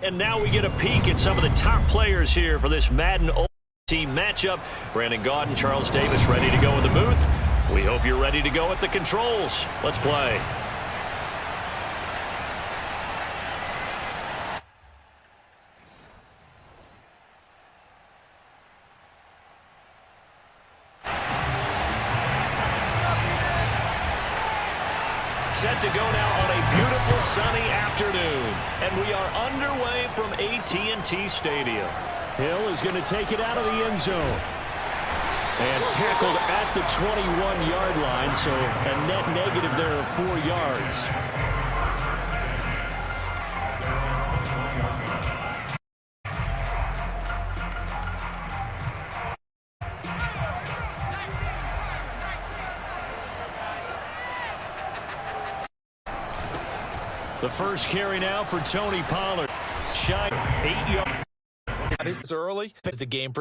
And now we get a peek at some of the top players here for this Madden Ultimate Team matchup. Brandon Gaudin, Charles Davis ready to go in the booth. We hope you're ready to go at the controls. Let's play. Set to go now on a beautiful sunny afternoon. And we are underway from AT&T Stadium. Hill is going to take it out of the end zone. And tackled at the 21-yard line, so a net negative there of 4 yards. The first carry now for Tony Pollard. Shy 8 yards. This is early. The game.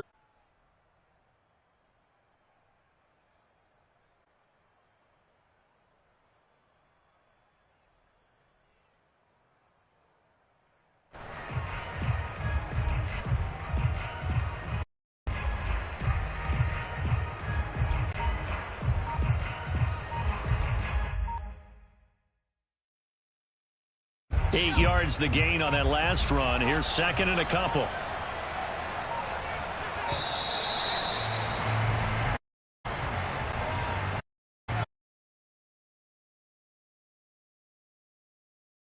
Eight yards the gain on that last run. Here's second and a couple.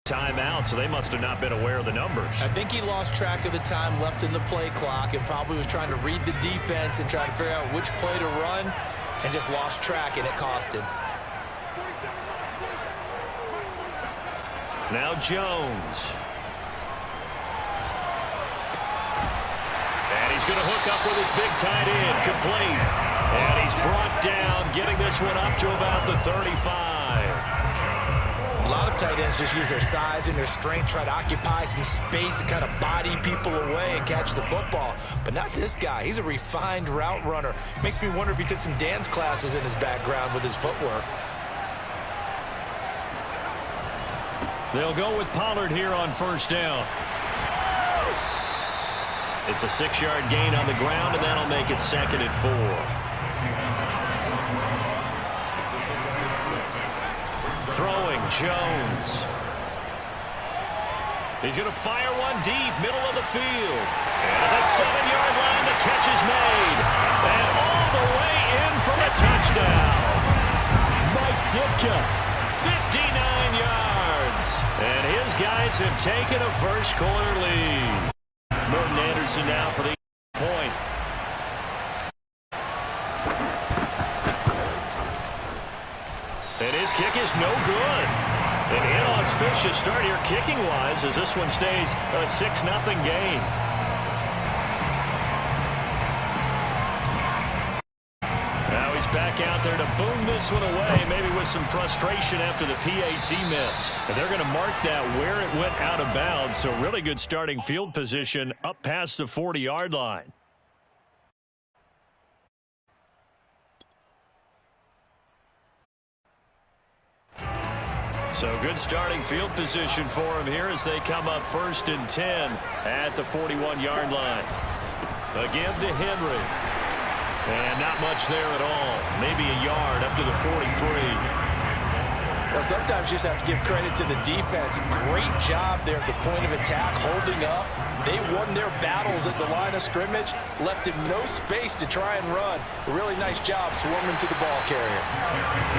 Timeout, so they must have not been aware of the numbers. I think he lost track of the time left in the play clock and probably was trying to read the defense and trying to figure out which play to run and just lost track, and it cost him. Now Jones. And he's going to hook up with his big tight end. Complete. And he's brought down, getting this one up to about the 35. A lot of tight ends just use their size and their strength, try to occupy some space and kind of body people away and catch the football. But not this guy. He's a refined route runner. Makes me wonder if he took some dance classes in his background with his footwork. They'll go with Pollard here on first down. It's a 6-yard gain on the ground, and that'll make it second and 4. Throwing, Jones. He's going to fire one deep, middle of the field. And at the 7-yard line, the catch is made. And all the way in for a touchdown. Mike Ditka, 59 yards. And his guys have taken a first-quarter lead. Merton Anderson now for the point. And his kick is no good. An inauspicious start here kicking-wise as this one stays a 6-0 game. Now he's back out there to boom this one away, maybe with some frustration after the PAT miss. And they're going to mark that where it went out of bounds, so really good starting field position up past the 40-yard line. So good starting field position for him here as they come up 1st and 10 at the 41-yard line. Again to Henry. And not much there at all. Maybe a yard up to the 43. Well, sometimes you just have to give credit to the defense. Great job there at the point of attack, holding up. They won their battles at the line of scrimmage, left him no space to try and run. A really nice job swarming to the ball carrier.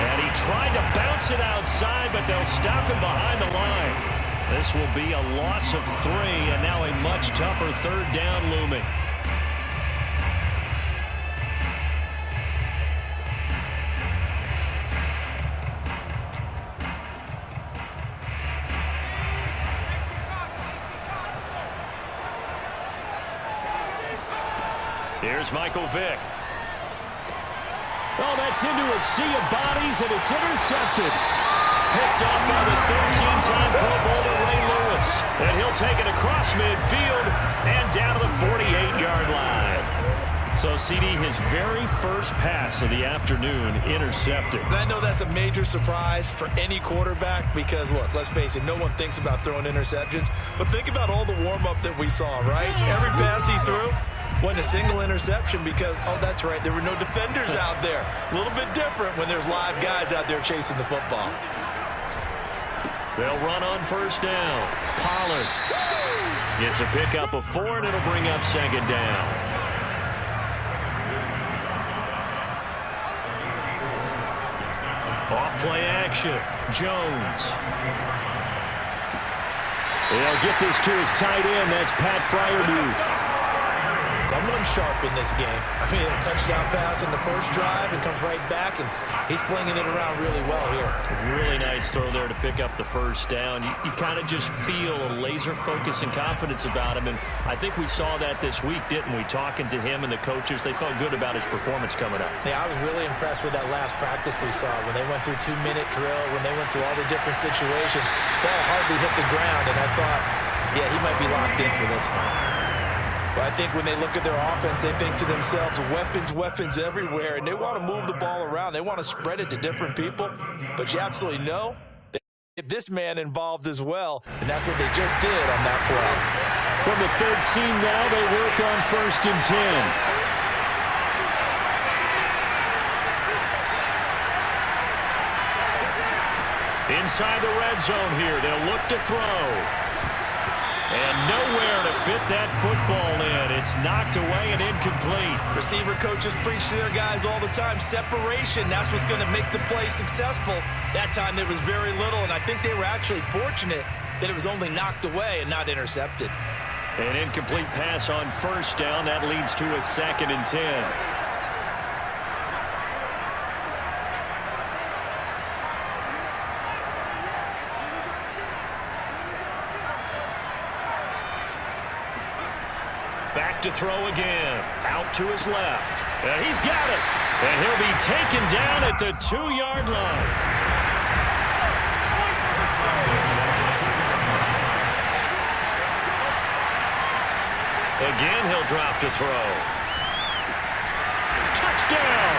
And he tried to bounce it outside, but they'll stop him behind the line. This will be a loss of 3, and now a much tougher 3rd down looming. Here's Michael Vick. Oh, that's into a sea of bodies, and it's intercepted. Picked up by the 13-time Pro Bowler Ray Lewis. And he'll take it across midfield and down to the 48-yard line. So, CD, his very first pass of the afternoon intercepted. And I know that's a major surprise for any quarterback because, look, let's face it, no one thinks about throwing interceptions. But think about all the warm-up that we saw, right? Every pass he threw wasn't a single interception because, oh, that's right, there were no defenders out there. A little bit different when there's live guys out there chasing the football. They'll run on first down. Pollard gets a pickup of 4, and it'll bring up second down. Off play action. Jones. They'll get this to his tight end. That's Pat Fryermuth. Someone sharp in this game. I mean, a touchdown pass in the first drive and comes right back, and he's flinging it around really well here. Really nice throw there to pick up the first down. You kind of just feel a laser focus and confidence about him, and I think we saw that this week, didn't we? Talking to him and the coaches, they felt good about his performance coming up. Yeah, I was really impressed with that last practice we saw when they went through 2-minute drill, when they went through all the different situations. Ball hardly hit the ground, and I thought, yeah, he might be locked in for this one. But I think when they look at their offense, they think to themselves, weapons everywhere, and they want to move the ball around. They want to spread it to different people. But you absolutely know they get this man involved as well, and that's what they just did on that play. From the 13 now, they work on first and 10. Inside the red zone here, they'll look to throw. And nowhere to fit that football in. It's knocked away and incomplete. Receiver coaches preach to their guys all the time. Separation, that's what's going to make the play successful. That time there was very little, and I think they were actually fortunate that it was only knocked away and not intercepted. An incomplete pass on first down. That leads to a second and 10. Back to throw again. Out to his left. And he's got it. And he'll be taken down at the 2-yard line. Again, he'll drop to throw. Touchdown!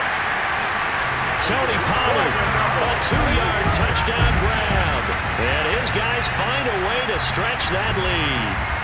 Tony Pollard, a 2-yard touchdown grab. And his guys find a way to stretch that lead.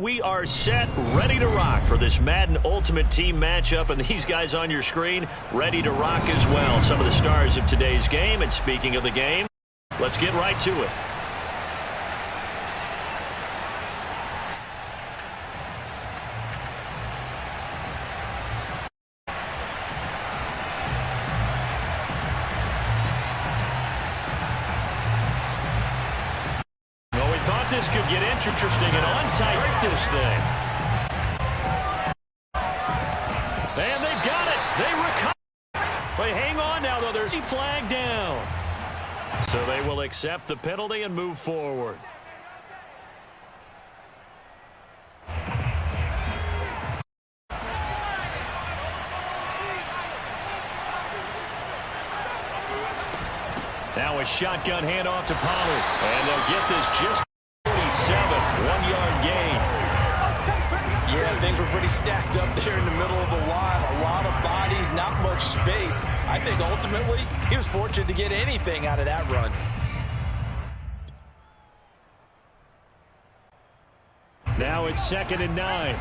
we are set, ready to rock for this Madden Ultimate Team matchup, and these guys on your screen ready to rock as well. Some of the stars of today's game, and speaking of the game, let's get right to it. This could get interesting and onside break this thing. And they've got it. They recover. They hang on now, though. There's a flag down. So they will accept the penalty and move forward. Now a shotgun handoff to Pollard. And they'll get this just 1-yard gain. Yeah, things were pretty stacked up there in the middle of the line. A lot of bodies, not much space. I think ultimately he was fortunate to get anything out of that run. Now it's 2nd and 9.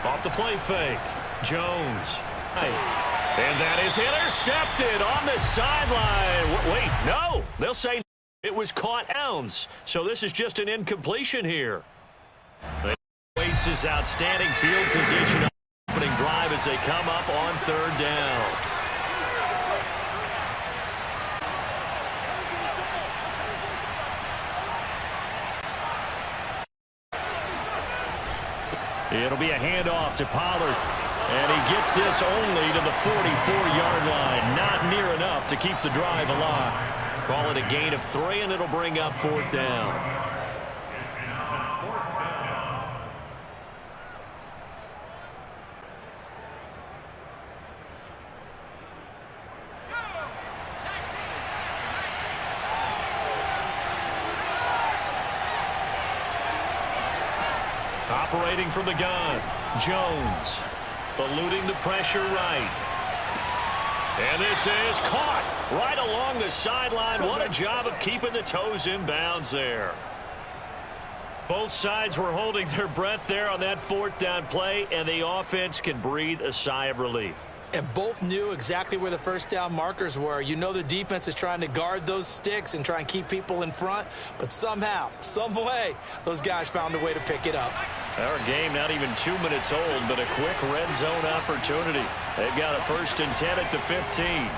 Off the play fake. Jones. And that is intercepted on the sideline. Wait, no. They'll say it was caught downs. So this is just an incompletion here. They waste his outstanding field position on the opening drive as they come up on 3rd down. It'll be a handoff to Pollard. And he gets this only to the 44-yard line. Not near enough to keep the drive alive. Call it a gain of 3, and it'll bring up 4th down. Operating from the gun, Jones. Eluding the pressure right. And this is caught right along the sideline. What a job of keeping the toes in bounds there. Both sides were holding their breath there on that 4th down play, and the offense can breathe a sigh of relief. And both knew exactly where the 1st down markers were. You know the defense is trying to guard those sticks and try and keep people in front, but somehow, some way, those guys found a way to pick it up. Our game not even 2 minutes old, but a quick red zone opportunity. They've got a 1st and 10 at the 15.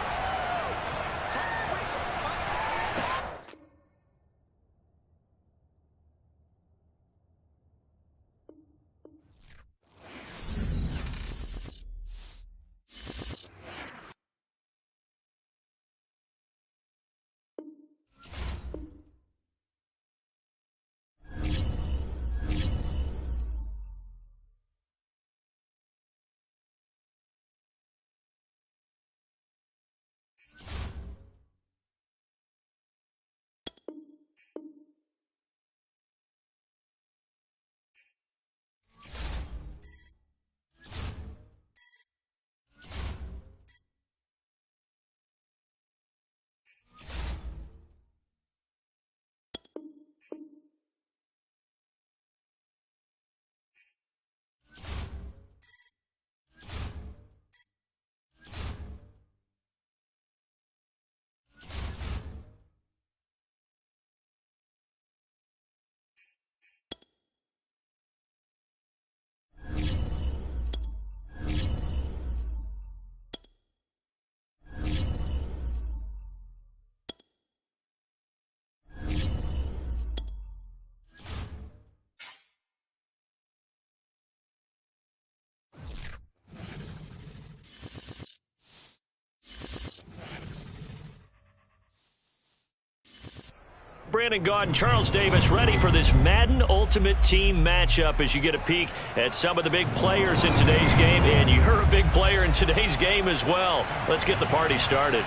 Brandon Gaud and Charles Davis ready for this Madden Ultimate Team matchup as you get a peek at some of the big players in today's game. And you're a big player in today's game as well. Let's get the party started.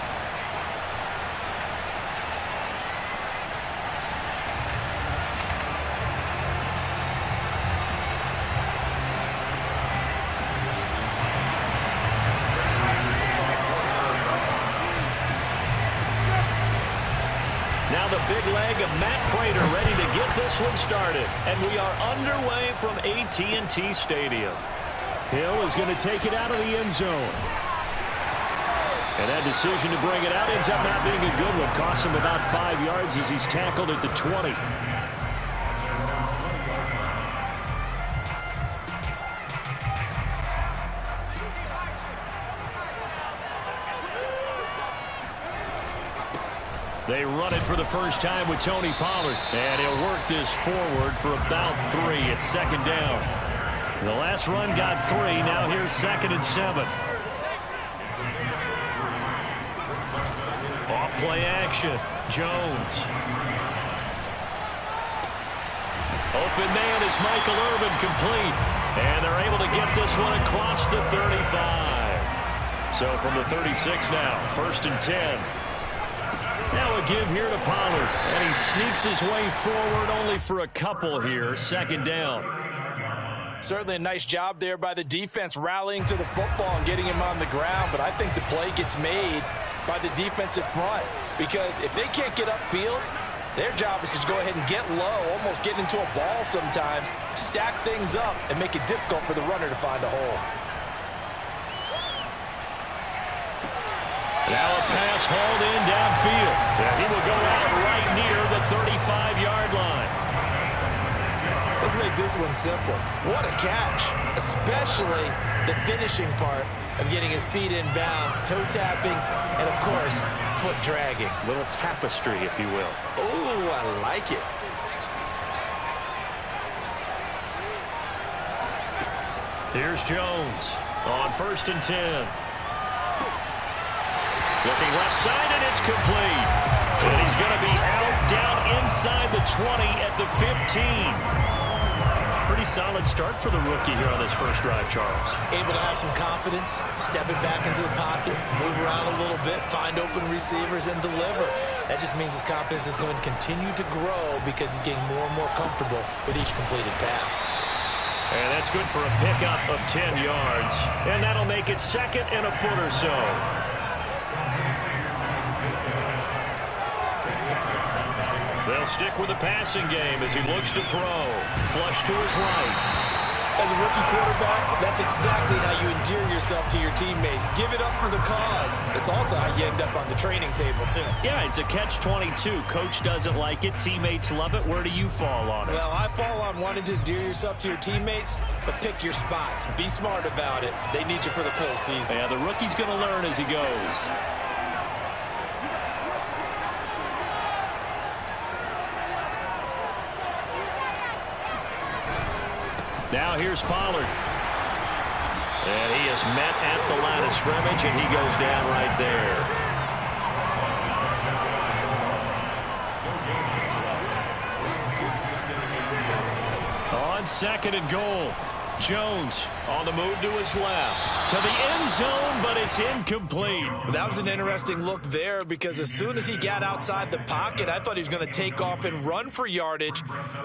this one started, and we are underway from AT&T Stadium. Hill is going to take it out of the end zone. And that decision to bring it out ends up not being a good one. Costs him about 5 yards as he's tackled at the 20. They run it for the first time with Tony Pollard. And he'll work this forward for about 3 at second down. The last run got 3. Now here's 2nd and 7. Off play action. Jones. Open man is Michael Irvin, complete. And they're able to get this one across the 35. So from the 36 now, 1st and 10. Now a give here to Pollard, and he sneaks his way forward only for a couple here. 2nd down. Certainly a nice job there by the defense rallying to the football and getting him on the ground, but I think the play gets made by the defensive front because if they can't get upfield, their job is to go ahead and get low, almost get into a ball sometimes, stack things up, and make it difficult for the runner to find a hole. Now a pass hauled in downfield. And he will go out right near the 35-yard line. Let's make this one simple. What a catch, especially the finishing part of getting his feet in bounds, toe tapping, and of course, foot dragging. Little tapestry, if you will. Ooh, I like it. Here's Jones on 1st and 10. Looking left side, and it's complete. And he's going to be out down inside the 20 at the 15. Pretty solid start for the rookie here on his first drive, Charles. Able to have some confidence, stepping back into the pocket, move around a little bit, find open receivers, and deliver. That just means his confidence is going to continue to grow because he's getting more and more comfortable with each completed pass. And that's good for a pickup of 10 yards. And that'll make it 2nd and a foot or so. They'll stick with the passing game as he looks to throw. Flush to his right. As a rookie quarterback, that's exactly how you endear yourself to your teammates. Give it up for the cause. It's also how you end up on the training table, too. Yeah, it's a catch-22. Coach doesn't like it. Teammates love it. Where do you fall on it? Well, I fall on wanting to endear yourself to your teammates, but pick your spots. Be smart about it. They need you for the full season. Yeah, the rookie's going to learn as he goes. Now here's Pollard. And he is met at the line of scrimmage, and he goes down right there. On 2nd and goal. Jones on the move to his left. To the end zone, but it's incomplete. That was an interesting look there because as soon as he got outside the pocket, I thought he was going to take off and run for yardage.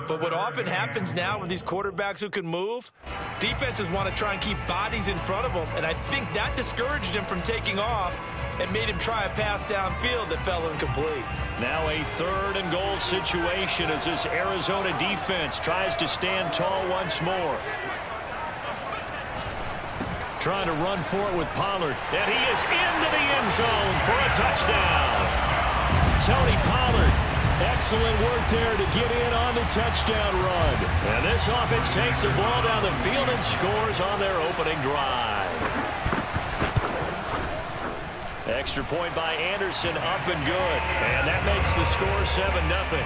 But what often happens now with these quarterbacks who can move, defenses want to try and keep bodies in front of them, and I think that discouraged him from taking off and made him try a pass downfield that fell incomplete. Now a 3rd and goal situation as this Arizona defense tries to stand tall once more. Trying to run for it with Pollard. And he is into the end zone for a touchdown. Tony Pollard, excellent work there to get in on the touchdown run. And this offense takes the ball down the field and scores on their opening drive. Extra point by Anderson, up and good. And that makes the score 7-0.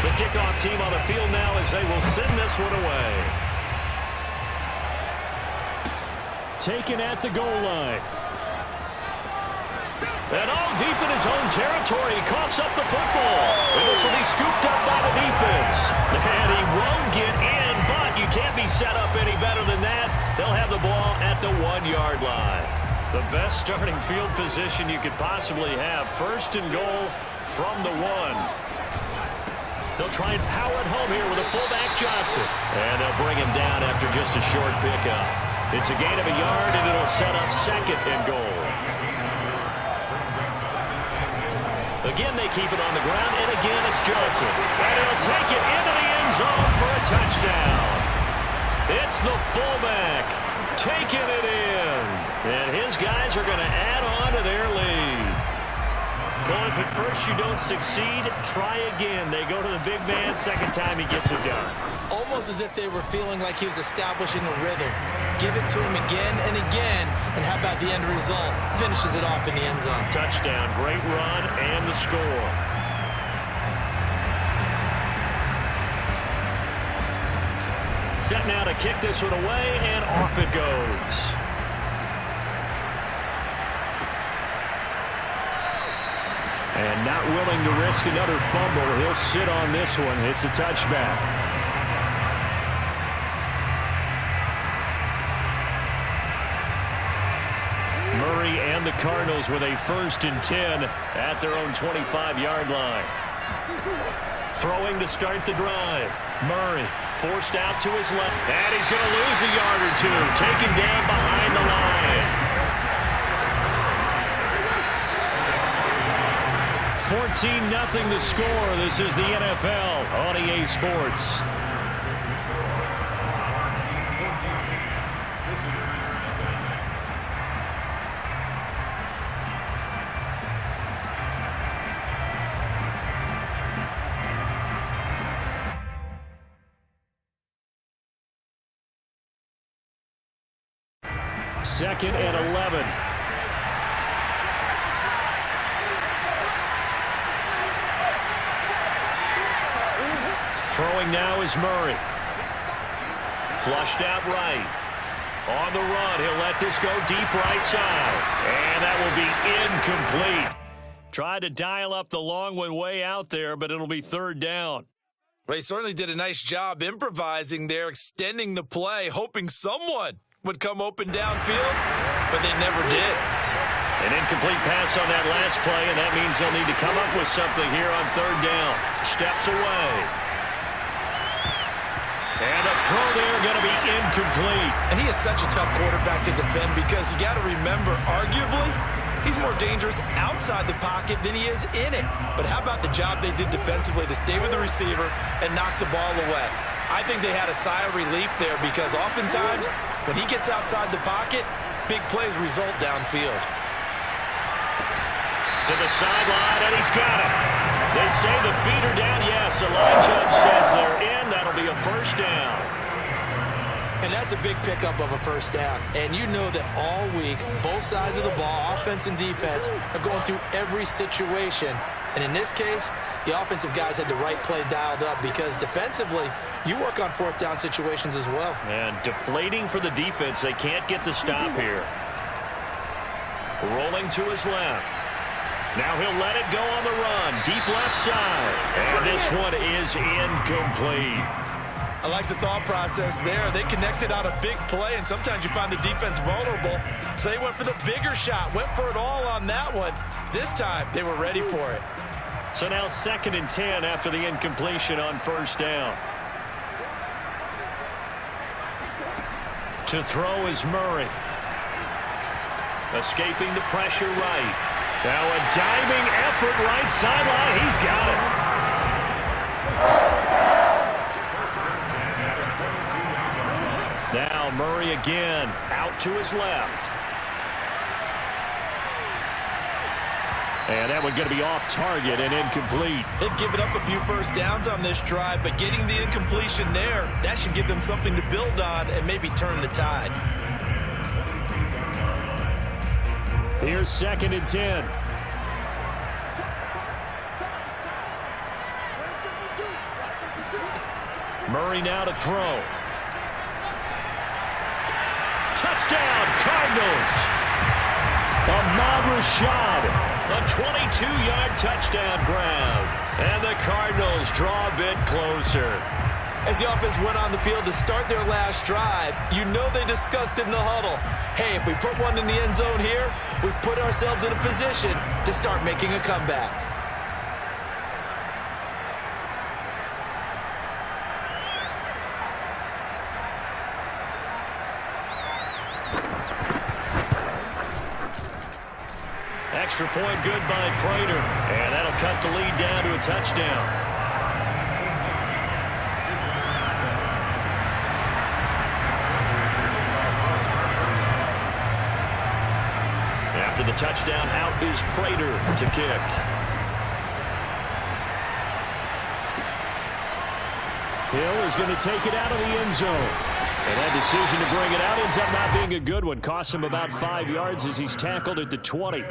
The kickoff team on the field now as they will send this one away. Taken at the goal line. And all deep in his own territory, he coughs up the football. And this will be scooped up by the defense. And he won't get in, but you can't be set up any better than that. They'll have the ball at the 1-yard line. The best starting field position you could possibly have. 1st and goal from the 1. They'll try and power it home here with a fullback Johnson. And they'll bring him down after just a short pickup. It's a gain of a yard, and it'll set up 2nd and goal. Again, they keep it on the ground, and again, it's Johnson. And he'll take it into the end zone for a touchdown. It's the fullback taking it in. And his guys are going to add on to their lead. Well, if at first you don't succeed, try again. They go to the big man. Second time he gets it done. Almost as if they were feeling like he was establishing a rhythm. Give it to him again and again. And how about the end result? Finishes it off in the end zone. Touchdown, great run, and the score. Set now to kick this one away, and off it goes. And not willing to risk another fumble. He'll sit on this one. It's a touchback. Murray and the Cardinals with a 1st and 10 at their own 25-yard line. Throwing to start the drive. Murray forced out to his left. And he's going to lose a yard or two. Taken down behind the line. 14-0 the score. This is the NFL on EA Sports. Second and 11. Throwing now is Murray. Flushed out right. On the run, he'll let this go deep right side. And that will be incomplete. Tried to dial up the long one way out there, but it'll be 3rd down. Well, he certainly did a nice job improvising there, extending the play, hoping someone would come open downfield, but they never did. An incomplete pass on that last play, and that means they'll need to come up with something here on 3rd down. Steps away. And the throw there going to be incomplete. And he is such a tough quarterback to defend because you got to remember, arguably, he's more dangerous outside the pocket than he is in it. But how about the job they did defensively to stay with the receiver and knock the ball away? I think they had a sigh of relief there because oftentimes when he gets outside the pocket, big plays result downfield. To the sideline, and he's got it. They say the feet are down. Yes, the line judge says they're in. That'll be a 1st down. And that's a big pickup of a 1st down. And you know that all week, both sides of the ball, offense and defense, are going through every situation. And in this case, the offensive guys had the right play dialed up because defensively, you work on 4th down situations as well. And deflating for the defense. They can't get the stop here. Rolling to his left. Now he'll let it go on the run. Deep left side. And this one is incomplete. I like the thought process there. They connected on a big play, and sometimes you find the defense vulnerable. So they went for the bigger shot, went for it all on that one. This time, they were ready for it. So now 2nd and 10 after the incompletion on 1st down. To throw is Murray. Escaping the pressure right. Now a diving effort right sideline. He's got it. Now Murray again out to his left. And that one going to be off target and incomplete. They've given up a few 1st downs on this drive, but getting the incompletion there, that should give them something to build on and maybe turn the tide. Here's 2nd and 10. Murray now to throw. Touchdown, Cardinals. Ahmad Rashad, a 22-yard touchdown grab. And the Cardinals draw a bit closer. As the offense went on the field to start their last drive, you know they discussed in the huddle, hey, if we put one in the end zone here, we've put ourselves in a position to start making a comeback. extra point good by Prater. And that'll cut the lead down to a touchdown. After the touchdown, out is Prater to kick. Hill is going to take it out of the end zone. And that decision to bring it out ends up not being a good one. Costs him about 5 yards as he's tackled at the 20.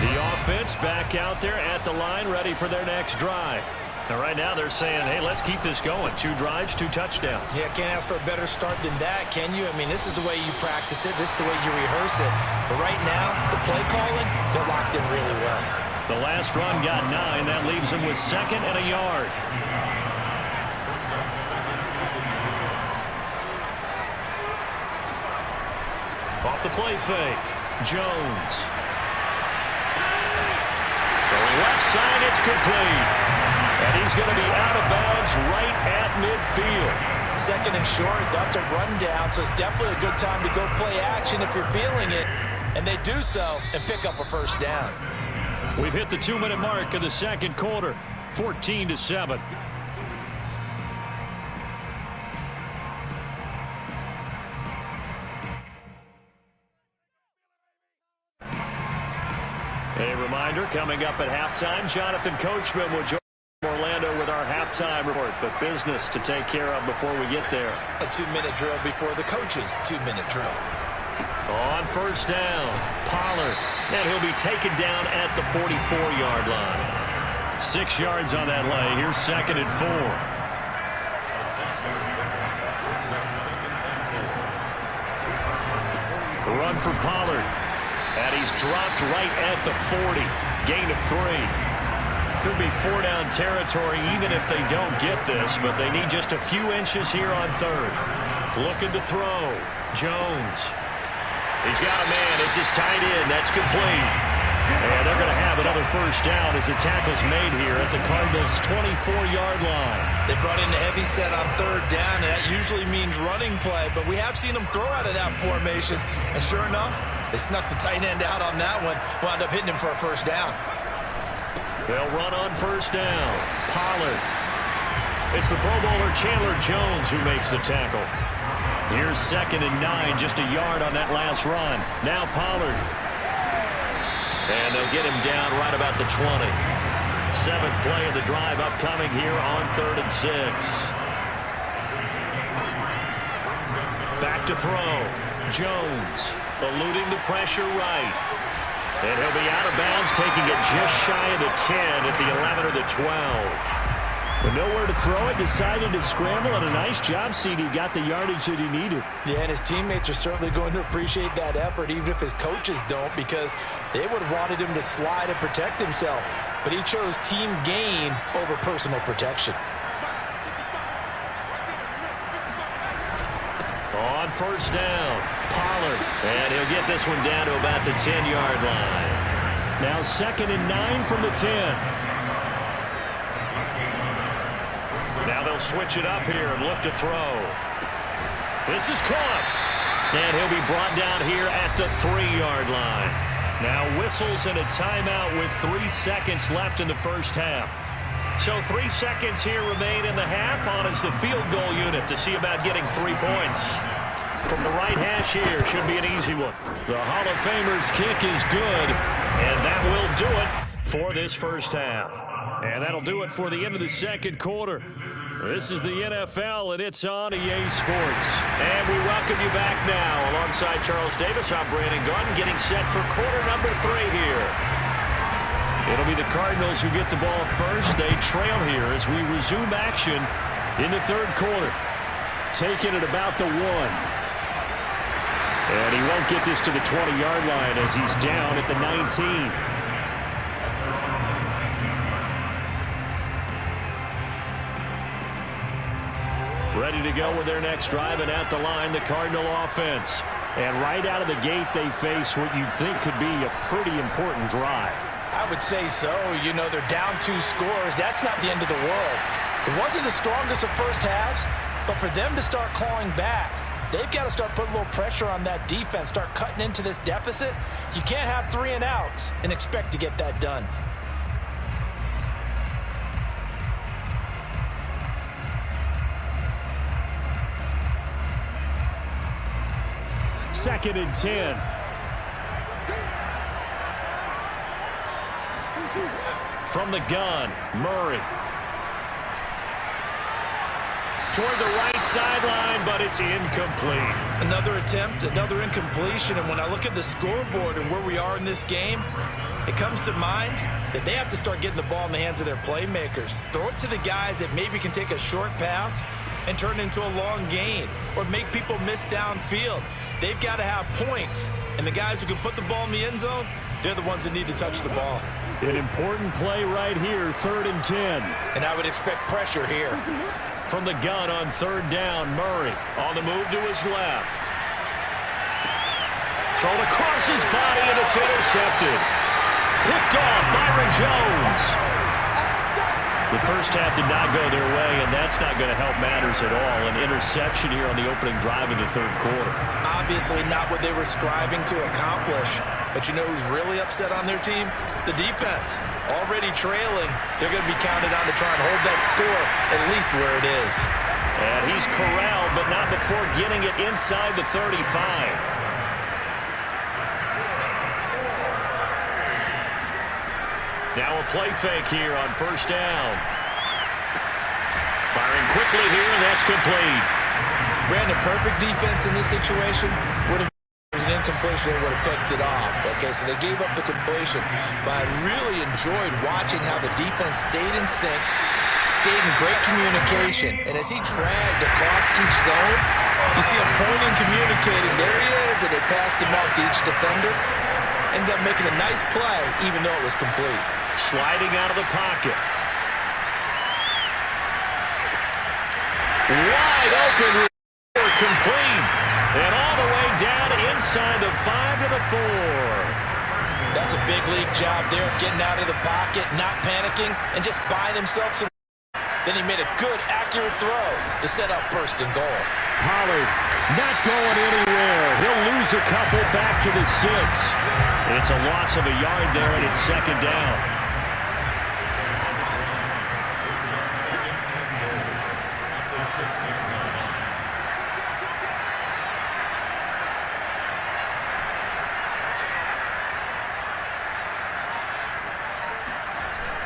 The offense back out there at the line, ready for their next drive. Now, right now, they're saying, hey, let's keep this going. 2 drives, 2 touchdowns. Yeah, can't ask for a better start than that, can you? I mean, this is the way you practice it. This is the way you rehearse it. But right now, the play calling, they're locked in really well. The last run got 9. That leaves them with 2nd and a yard. Off the play fake. Jones. Throwing left side, it's complete. And he's going to be out of bounds right at midfield. 2nd and short, that's a rundown, so it's definitely a good time to go play action if you're feeling it. And they do so and pick up a first down. We've hit the 2-minute mark of the second quarter, 14-7. A reminder, coming up at halftime, Jonathan Coachman will join Orlando with our halftime report, but business to take care of before we get there. A 2-minute drill before the coach's 2-minute drill. On first down, Pollard, and he'll be taken down at the 44-yard line. 6 yards on that lay. Here's 2nd and 4. The run for Pollard, and he's dropped right at the 40. Gain of 3. Could be 4-down territory even if they don't get this, but they need just a few inches here on 3rd. Looking to throw. Jones. He's got a man. It's his tight end. That's complete. And they're going to have another first down as the tackle's made here at the Cardinals' 24-yard line. They brought in the heavy set on 3rd down, and that usually means running play, but we have seen them throw out of that formation. And sure enough, they snuck the tight end out on that one, wound up hitting him for a first down. They'll run on first down. Pollard. It's the Pro Bowler Chandler Jones who makes the tackle. Here's 2nd and 9, just a yard on that last run. Now Pollard. And they'll get him down right about the 20. 7th play of the drive upcoming here on 3rd and 6. Back to throw. Jones eluding the pressure right. And he'll be out of bounds, taking it just shy of the 10 at the 11 or the 12. With nowhere to throw it, decided to scramble, and a nice job, CD. Got the yardage that he needed. Yeah, and his teammates are certainly going to appreciate that effort, even if his coaches don't, because they would have wanted him to slide and protect himself. But he chose team gain over personal protection. On first down, Pollard. And he'll get this one down to about the 10-yard line. Now 2nd and 9 from the 10. Now they'll switch it up here and look to throw. This is caught. And he'll be brought down here at the 3-yard line. Now whistles and a timeout with 3 seconds left in the first half. So 3 seconds here remain in the half. On is the field goal unit to see about getting 3 points. From the right hash here, should be an easy one. The Hall of Famer's kick is good, and that will do it for this first half. And that'll do it for the end of the second quarter. This is the NFL, and it's on EA Sports. And we welcome you back now. Alongside Charles Davis, I'm Brandon Gunn, getting set for quarter number 3 here. It'll be the Cardinals who get the ball first. They trail here as we resume action in the third quarter. Taking it about the 1. And he won't get this to the 20-yard line as he's down at the 19. Ready to go with their next drive, and at the line, the Cardinal offense. And right out of the gate, they face what you think could be a pretty important drive. I would say so. You know, they're down 2 scores. That's not the end of the world. It wasn't the strongest of first halves, but for them to start clawing back, they've got to start putting a little pressure on that defense, start cutting into this deficit. You can't have 3 and outs and expect to get that done. Second and 10. From the gun, Murray. Toward the right sideline, but it's incomplete. Another attempt, another incompletion, and when I look at the scoreboard and where we are in this game, it comes to mind that they have to start getting the ball in the hands of their playmakers. Throw it to the guys that maybe can take a short pass and turn it into a long gain or make people miss downfield. They've got to have points, and the guys who can put the ball in the end zone, they're the ones that need to touch the ball. An important play right here, 3rd and 10. And I would expect pressure here. From the gun on 3rd down, Murray on the move to his left. Thrown across his body, and it's intercepted. Picked off Byron Jones. The first half did not go their way, and that's not going to help matters at all. An interception here on the opening drive of the 3rd quarter. Obviously not what they were striving to accomplish. But you know who's really upset on their team? The defense. Already trailing. They're going to be counted on to try and hold that score at least where it is. And he's corralled, but not before getting it inside the 35. Now a play fake here on 1st down. Firing quickly here, and that's complete. Brandon, perfect defense in this situation would have an incompletion, they would have picked it off. Okay, so they gave up the completion, but I really enjoyed watching how the defense stayed in sync, stayed in great communication, and as he dragged across each zone, you see him pointing, communicating. There he is, and they passed him off to each defender. Ended up making a nice play, even though it was complete. Sliding out of the pocket. Wide open, complete. And all the way down inside the 5 to the 4. That's a big league job there of getting out of the pocket, not panicking, and just buying himself some. Then he made a good, accurate throw to set up 1st and goal. Pollard not going anywhere. He'll lose a couple back to the 6. It's a loss of a yard there, and it's 2nd down.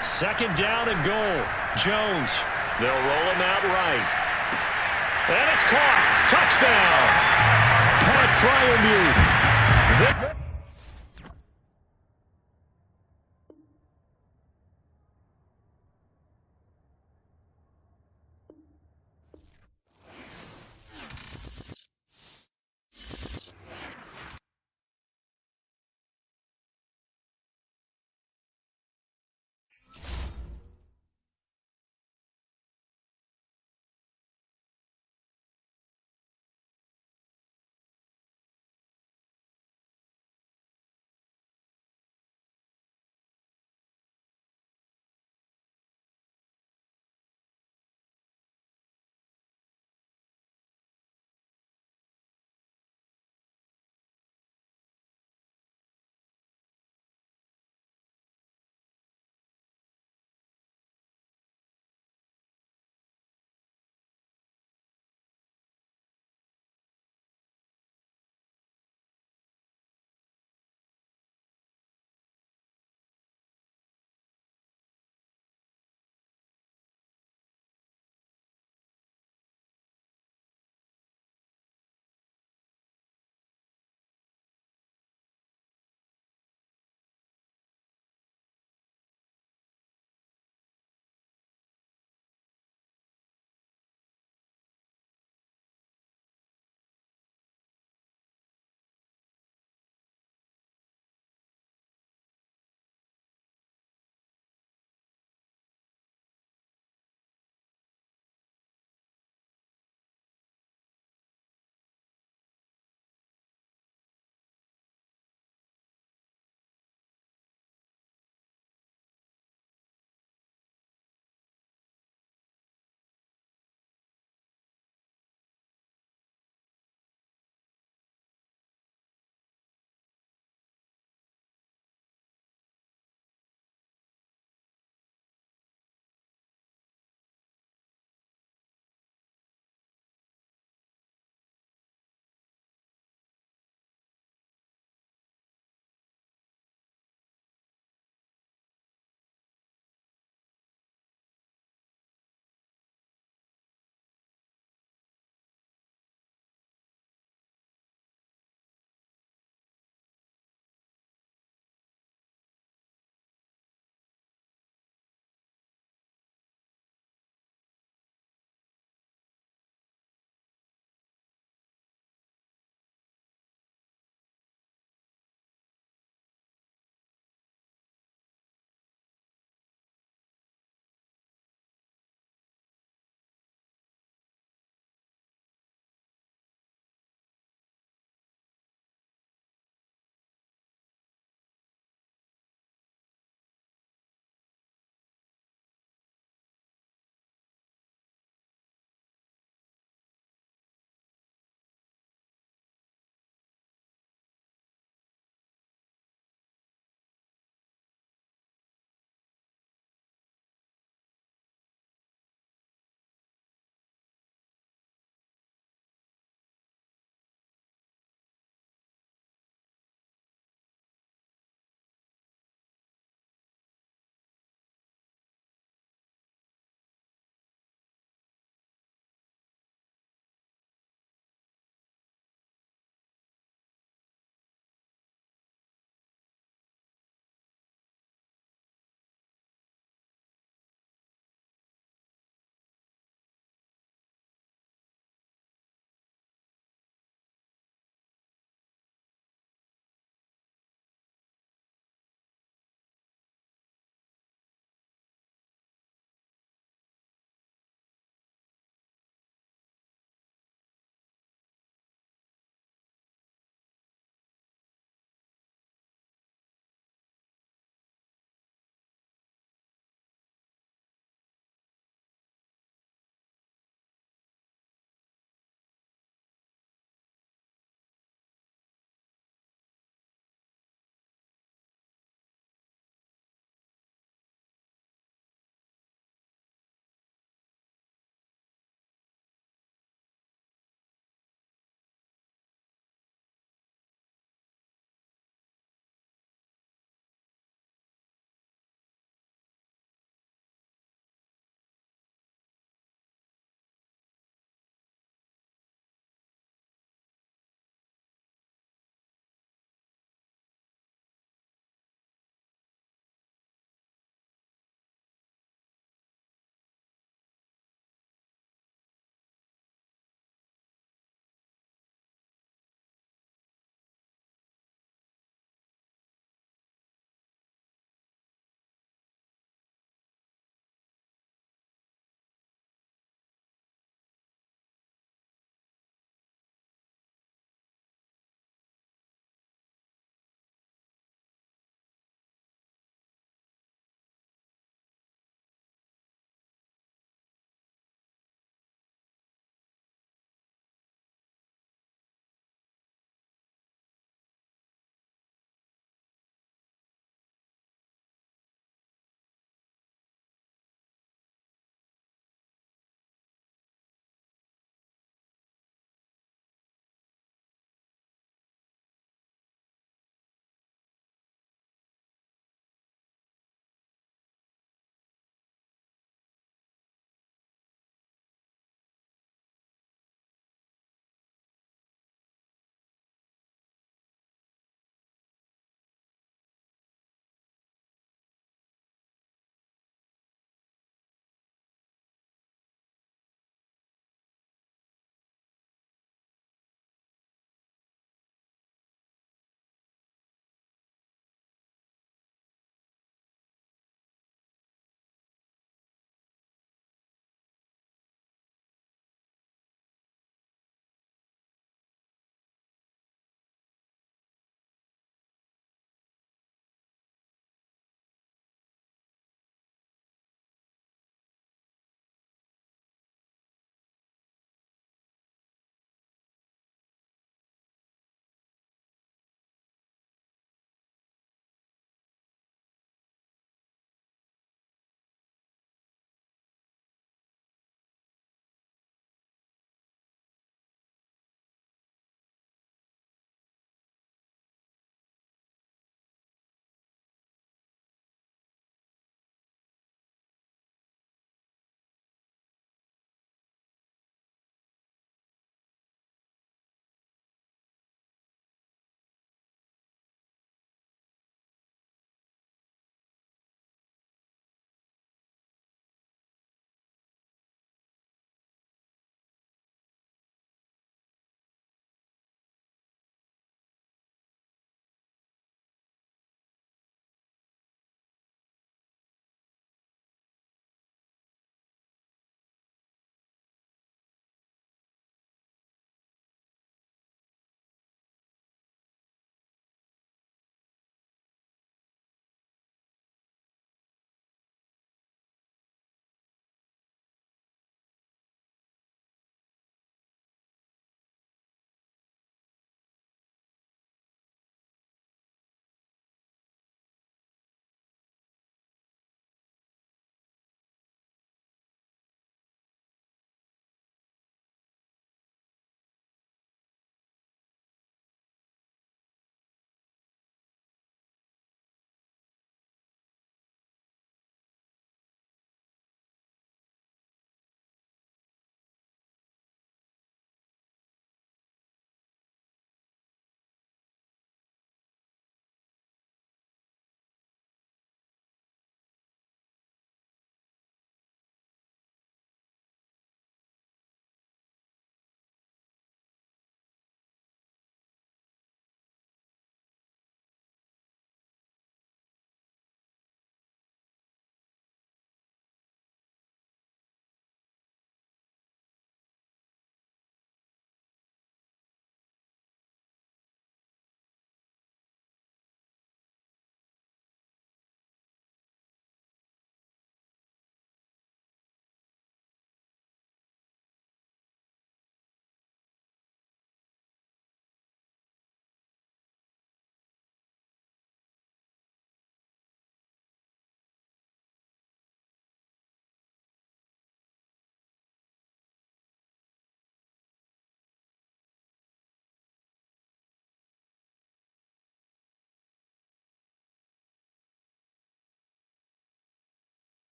Second down and goal. Jones. They'll roll him out right. And it's caught. Touchdown. Pat Fryermuth.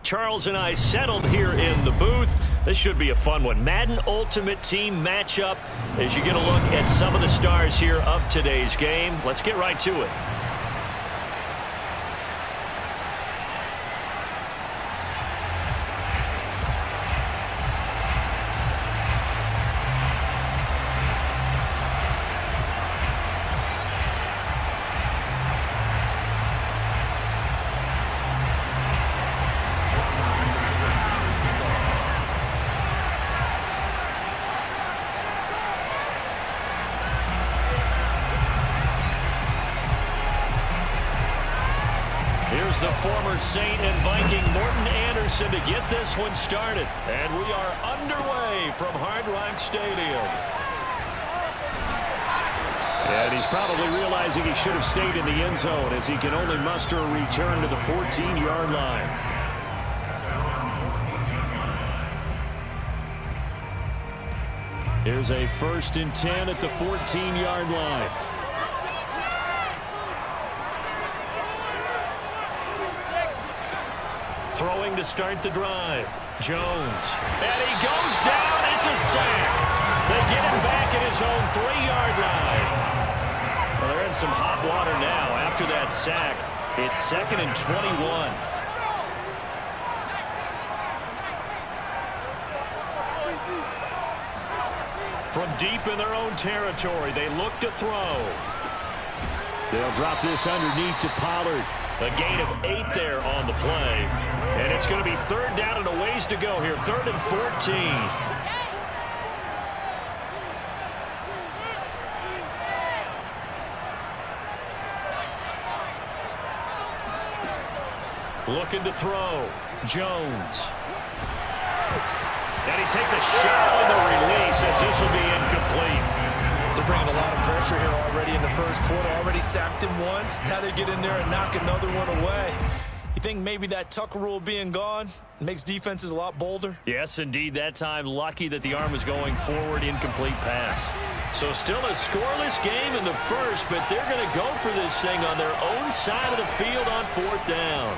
Charles and I settled here in the booth. This should be a fun one. Madden Ultimate Team matchup as you get a look at some of the stars here of today's game. Let's get right to it. Here's the former Saint and Viking Morton Anderson to get this one started. And we are underway from Hard Rock Stadium. And he's probably realizing he should have stayed in the end zone as he can only muster a return to the 14-yard line. Here's a 1st and 10 at the 14-yard line. Throwing to start the drive. Jones. And he goes down. It's a sack. They get him back at his own 3-yard line. Well, they're in some hot water now. After that sack, it's 2nd and 21. From deep in their own territory, they look to throw. They'll drop this underneath to Pollard. A gain of 8 there on the play. And it's going to be 3rd down and a ways to go here. 3rd and 14. Looking to throw. Jones. And he takes a shot on the release as this will be incomplete. They're bringing a lot of pressure here already in the first quarter. Already sacked him once. Now they get in there and knock another one away. You think maybe that Tucker rule being gone makes defenses a lot bolder? Yes, indeed. That time lucky that the arm was going forward. Incomplete pass. So still a scoreless game in the first, but they're going to go for this thing on their own side of the field on 4th down.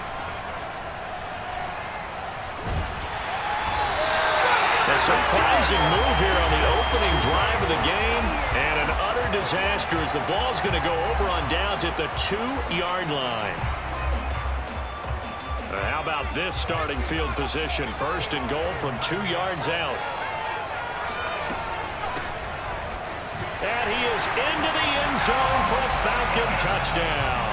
A surprising move here on the opening drive of the game, and an utter disaster as the ball's going to go over on downs at the 2-yard line. How about this starting field position? 1st and goal from 2 yards out. And he is into the end zone for a Falcon touchdown.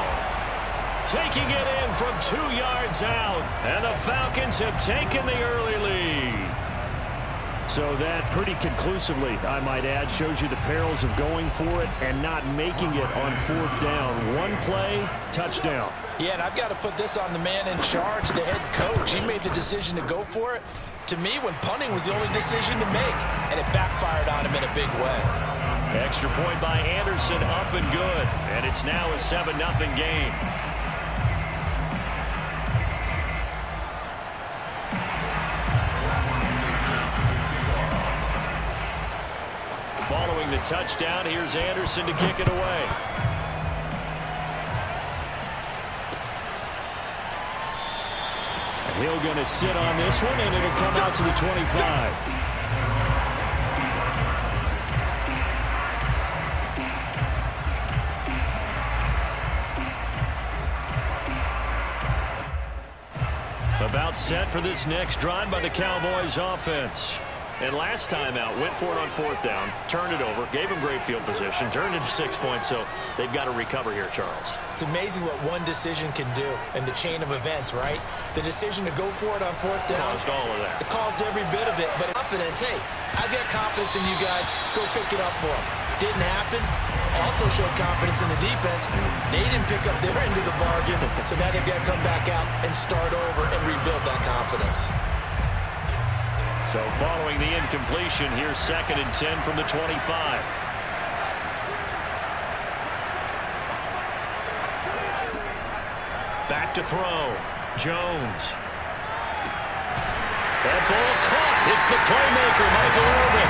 Taking it in from 2 yards out, and the Falcons have taken the early lead. So that pretty conclusively, I might add, shows you the perils of going for it and not making it on 4th down. One play, touchdown. Yeah, and I've got to put this on the man in charge, the head coach. He made the decision to go for it. To me, when punting was the only decision to make, and it backfired on him in a big way. Extra point by Anderson, up and good. And it's now a 7-0 game. Following the touchdown, here's Anderson to kick it away. Hill going to sit on this one, and it'll come out to the 25. About set for this next drive by the Cowboys offense. And last time out, went for it on 4th down, turned it over, gave him great field position, turned it to 6 points, so they've got to recover here, Charles. It's amazing what one decision can do in the chain of events, right? The decision to go for it on 4th down. Caused all of that. It caused every bit of it, but confidence, hey, I've got confidence in you guys. Go pick it up for them. Didn't happen. Also showed confidence in the defense. They didn't pick up their end of the bargain, so now they've got to come back out and start over and rebuild that confidence. So following the incompletion, here's 2nd and 10 from the 25. Back to throw. Jones. That ball caught. It's the playmaker, Michael Irvin.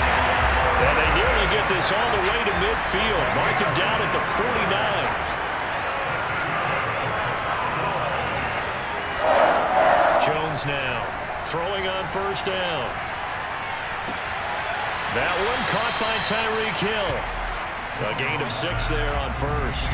And they nearly get this all the way to midfield. Mark him down at the 49. Jones Jones now throwing on first down. That one caught by Tyreek Hill. A gain of 6 there on first.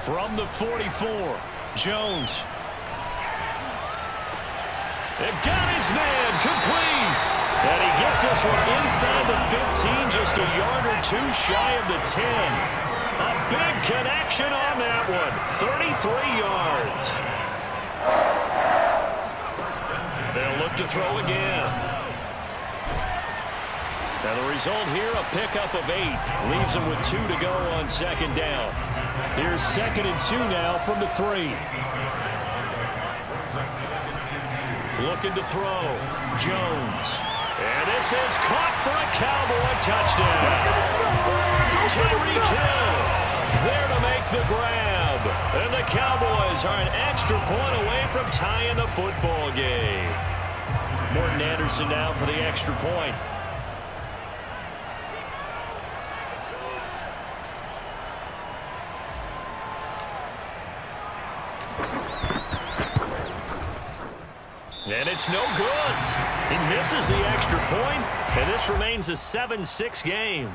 From the 44, Jones. They've got his man complete. And he gets this one inside the 15, just a yard or 2 shy of the 10. A big connection on that one. 33 yards. They'll look to throw again. And the result here, a pickup of 8. Leaves them with 2 to go on second down. Here's 2nd and 2 now from the 3. Looking to throw. Jones. And this is caught for a Cowboy touchdown. Tyreek Hill there to make the grab. And the Cowboys are an extra point away from tying the football game. Morton Anderson now for the extra point. And it's no good. He misses the extra point, and this remains a 7-6 game.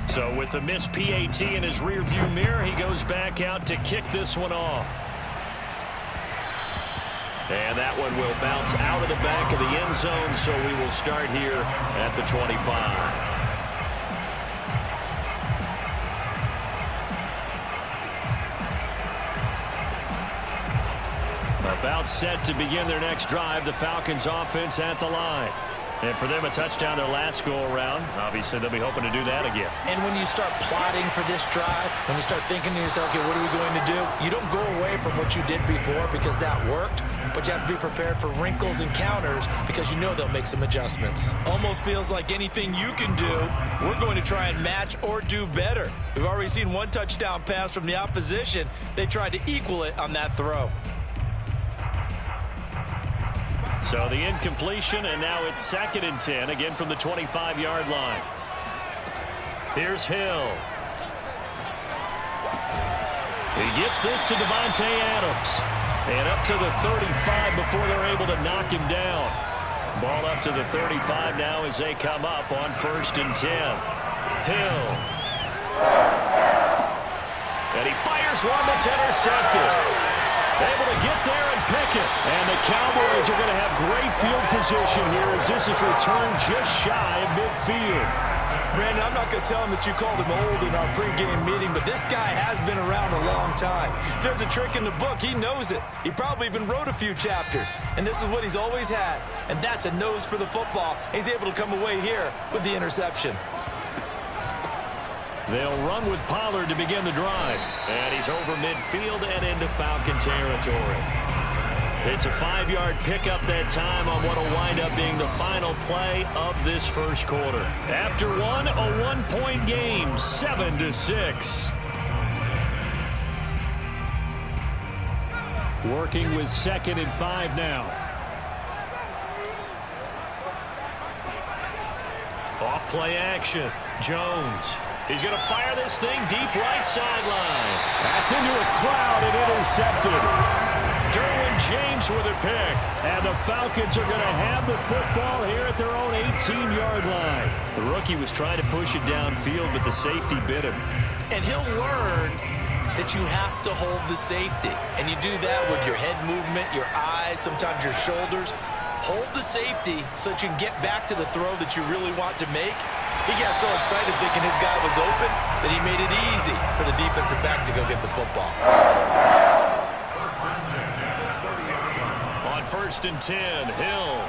So with the missed PAT in his rearview mirror, he goes back out to kick this one off. And that one will bounce out of the back of the end zone, so we will start here at the 25. About set to begin their next drive, the Falcons offense at the line. And for them, a touchdown their last go-around. Obviously, they'll be hoping to do that again. And when you start plotting for this drive, when you start thinking to yourself, okay, what are we going to do? You don't go away from what you did before because that worked, but you have to be prepared for wrinkles and counters because you know they'll make some adjustments. Almost feels like anything you can do, we're going to try and match or do better. We've already seen one touchdown pass from the opposition. They tried to equal it on that throw. So the incompletion, and now it's 2nd and 10, again from the 25-yard line. Here's Hill. He gets this to Devontae Adams. And up to the 35 before they're able to knock him down. Ball up to the 35 now as they come up on 1st and 10. Hill. And he fires one that's intercepted. Able to get there and pick it. And the Cowboys are going to have great field position here as this is returned just shy of midfield. Brandon, I'm not going to tell him that you called him old in our pregame meeting, but this guy has been around a long time. If there's a trick in the book, he knows it. He probably even wrote a few chapters. And this is what he's always had. And that's a nose for the football. He's able to come away here with the interception. They'll run with Pollard to begin the drive. And he's over midfield and into Falcon territory. It's a 5-yard pickup that time on what will wind up being the final play of this first quarter. After one, a 1-point game, 7-6. Working with 2nd and 5 now. Off play action. Jones. He's going to fire this thing deep right sideline. That's into a crowd and intercepted. Derwin James with a pick. And the Falcons are going to have the football here at their own 18-yard line. The rookie was trying to push it downfield, but the safety bit him. And he'll learn that you have to hold the safety. And you do that with your head movement, your eyes, sometimes your shoulders. Hold the safety so that you can get back to the throw that you really want to make. He got so excited thinking his guy was open that he made it easy for the defensive back to go get the football. On 1st and 10, Hill.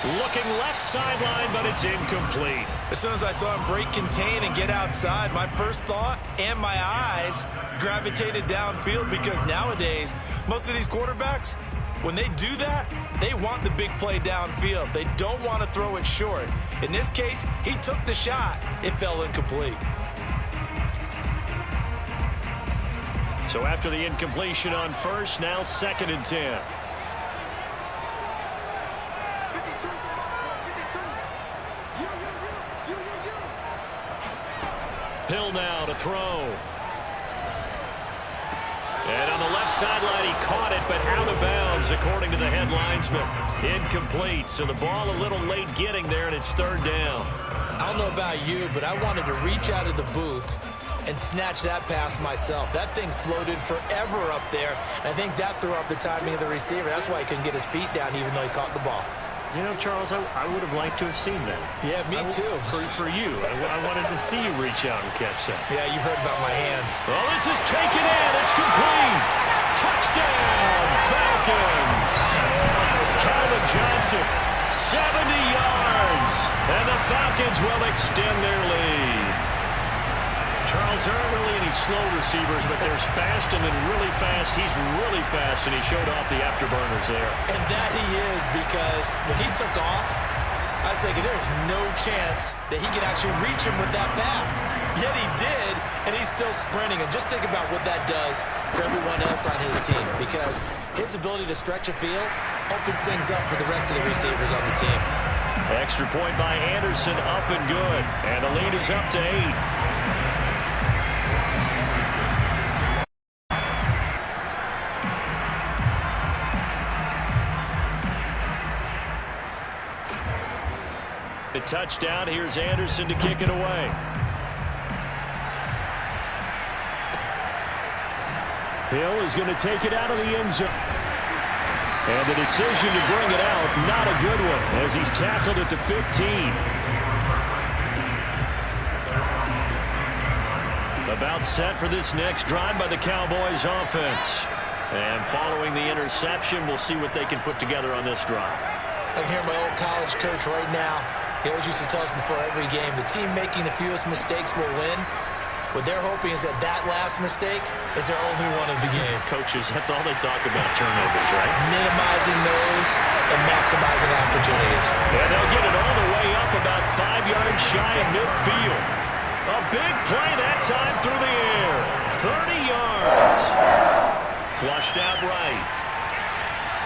Looking left sideline, but it's incomplete. As soon as I saw him break contain and get outside, my first thought and my eyes gravitated downfield, because nowadays, most of these quarterbacks, when they do that, they want the big play downfield. They don't want to throw it short. In this case, he took the shot. It fell incomplete. So after the incompletion on first, now 2nd and 10. Hill now to throw. And on the left sideline, he caught it, but out of bounds, according to the head linesman. Incomplete, so the ball a little late getting there, and it's 3rd down. I don't know about you, but I wanted to reach out of the booth and snatch that pass myself. That thing floated forever up there. I think that threw off the timing of the receiver. That's why he couldn't get his feet down, even though he caught the ball. You know, Charles, I would have liked to have seen that. Yeah, me too. For you. I wanted to see you reach out and catch that. Yeah, you've heard about my hand. Well, this is taken in. It's complete. Touchdown, Falcons. Calvin Johnson, 70 yards. And the Falcons will extend their lead. Charles, there aren't really any slow receivers, but there's fast and then really fast. He's really fast, and he showed off the afterburners there. And that he is, because when he took off, I was thinking there's no chance that he could actually reach him with that pass. Yet he did, and he's still sprinting. And just think about what that does for everyone else on his team, because his ability to stretch a field opens things up for the rest of the receivers on the team. Extra point by Anderson, up and good. And the lead is up to 8. A touchdown. Here's Anderson to kick it away. Hill is going to take it out of the end zone. And the decision to bring it out, not a good one, as he's tackled at the 15. About set for this next drive by the Cowboys offense. And following the interception, we'll see what they can put together on this drive. I can hear my old college coach right now. He always used to tell us before every game, the team making the fewest mistakes will win. What they're hoping is that that last mistake is their only one of the game. Coaches, that's all they talk about, turnovers, right? Minimizing those and maximizing opportunities. And they'll get it all the way up about 5 yards shy of midfield. A big play that time through the air. 30 yards. Flushed out right.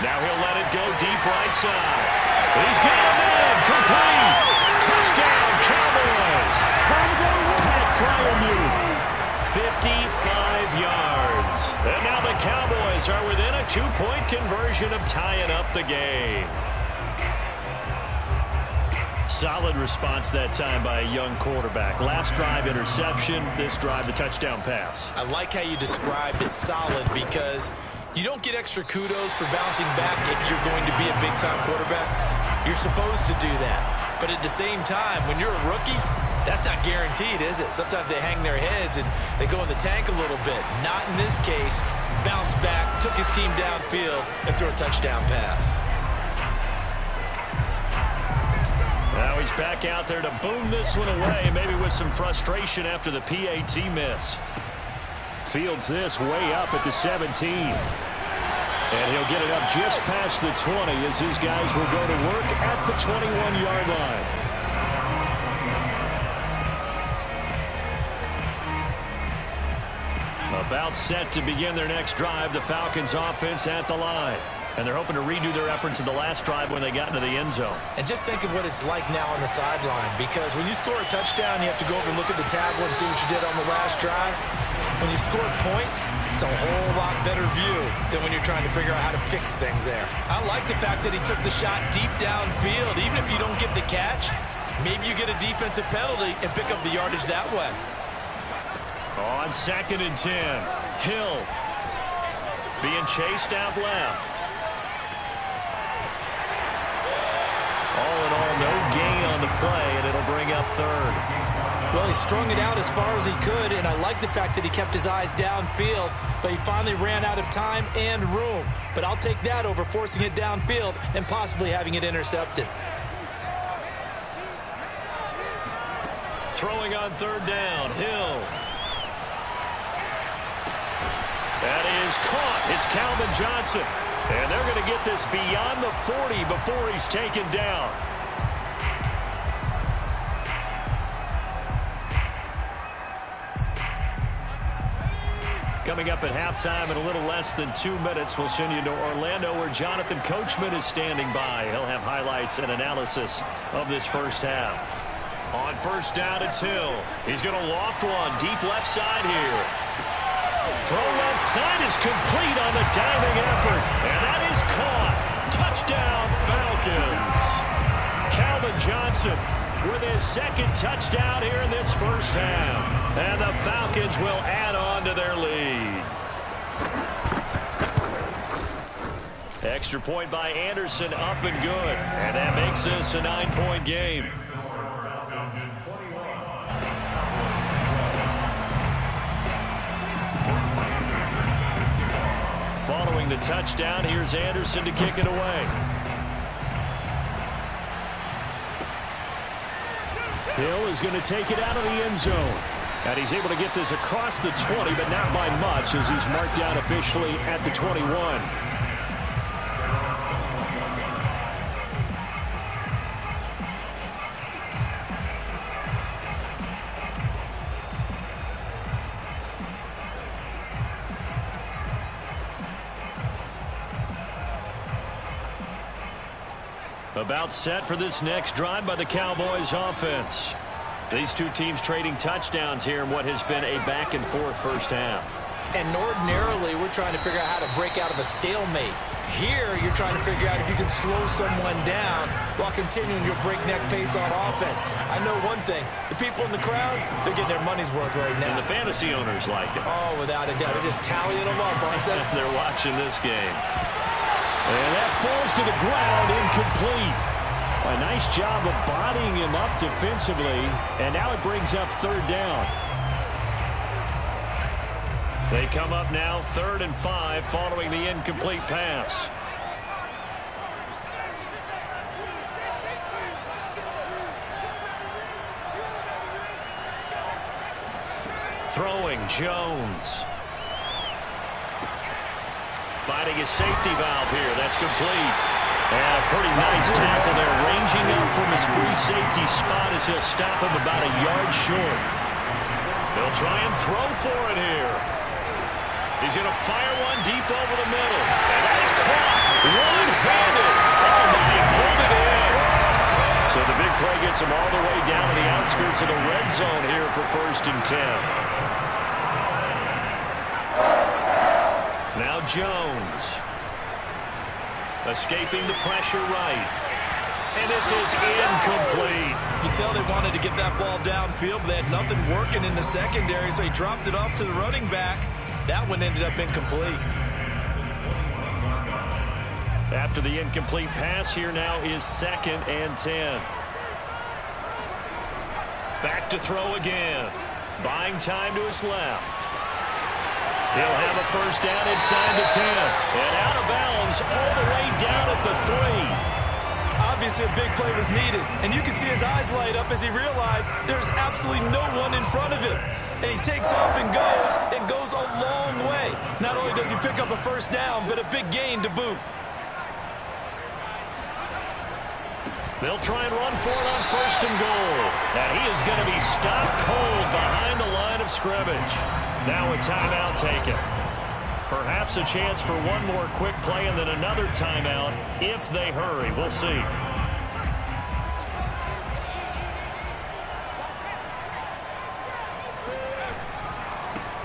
Now he'll let it go deep right side. He's got him in. Complete. Touchdown, Cowboys. Pat Fryermuth, 55 yards. And now the Cowboys are within a 2-point conversion of tying up the game. Solid response that time by a young quarterback. Last drive, interception. This drive, the touchdown pass. I like how you described it, solid, because you don't get extra kudos for bouncing back if you're going to be a big-time quarterback. You're supposed to do that. But at the same time, when you're a rookie, that's not guaranteed, is it? Sometimes they hang their heads and they go in the tank a little bit. Not in this case. Bounce back, took his team downfield, and threw a touchdown pass. Now he's back out there to boom this one away, maybe with some frustration after the PAT miss. Fields this way up at the 17. And he'll get it up just past the 20 as his guys will go to work at the 21-yard line. About set to begin their next drive, the Falcons offense at the line. And they're hoping to redo their efforts in the last drive when they got into the end zone. And just think of what it's like now on the sideline, because when you score a touchdown, you have to go over and look at the tablet and see what you did on the last drive. When you score points, it's a whole lot better view than when you're trying to figure out how to fix things there. I like the fact that he took the shot deep downfield. Even if you don't get the catch, maybe you get a defensive penalty and pick up the yardage that way. On 2nd and 10, Hill being chased out left. All in all, no gain on the play, and it'll bring up 3rd. Well, he strung it out as far as he could, and I like the fact that he kept his eyes downfield, but he finally ran out of time and room. But I'll take that over forcing it downfield and possibly having it intercepted. Throwing on third down, Hill. That is caught. It's Calvin Johnson. And they're going to get this beyond the 40 before he's taken down. Coming up at halftime in a little less than 2 minutes, we'll send you to Orlando where Jonathan Coachman is standing by. He'll have highlights and analysis of this first half. On first down, it's Hill. He's going to loft one deep left side here. Throw left side is complete on the diving effort, and that is caught. Touchdown, Falcons. Calvin Johnson with his second touchdown here in this first half. And the Falcons will add on to their lead. Extra point by Anderson, up and good. And that makes this a 9-point game. Following the touchdown, here's Anderson to kick it away. Hill is going to take it out of the end zone. And he's able to get this across the 20, but not by much as he's marked down officially at the 21. About set for this next drive by the Cowboys offense. These two teams trading touchdowns here in what has been a back-and-forth first half. And ordinarily, we're trying to figure out how to break out of a stalemate. Here, you're trying to figure out if you can slow someone down while continuing your breakneck pace on offense. I know one thing. The people in the crowd, they're getting their money's worth right now. And the fantasy owners like it. Oh, without a doubt. They're just tallying them up, aren't they? They're watching this game. And that falls to the ground, incomplete. A nice job of bodying him up defensively, and now it brings up third down. They come up now 3rd and 5 following the incomplete pass. Throwing, Jones. Finding his safety valve here. That's complete. And a pretty nice tackle there. Ranging up from his free safety spot as he'll stop him about a yard short. They'll try and throw for it here. He's going to fire one deep over the middle. And that is caught. One-handed. Oh, my, he pulled it in. So the big play gets him all the way down to the outskirts of the red zone here for 1st and 10. Now Jones. Escaping the pressure right. And this is incomplete. You can tell they wanted to get that ball downfield, but they had nothing working in the secondary, so he dropped it off to the running back. That one ended up incomplete. After the incomplete pass, here now is 2nd and 10. Back to throw again. Buying time to his left. He'll have a first down inside the 10. And out of bounds all the way down at the 3. Obviously a big play was needed, and you can see his eyes light up as he realized there's absolutely no one in front of him. And he takes off and goes a long way. Not only does he pick up a first down, but a big gain to boot. They'll try and run for it on 1st and goal. And he is going to be stopped cold behind the line of scrimmage. Now a timeout taken. Perhaps a chance for one more quick play and then another timeout if they hurry. We'll see.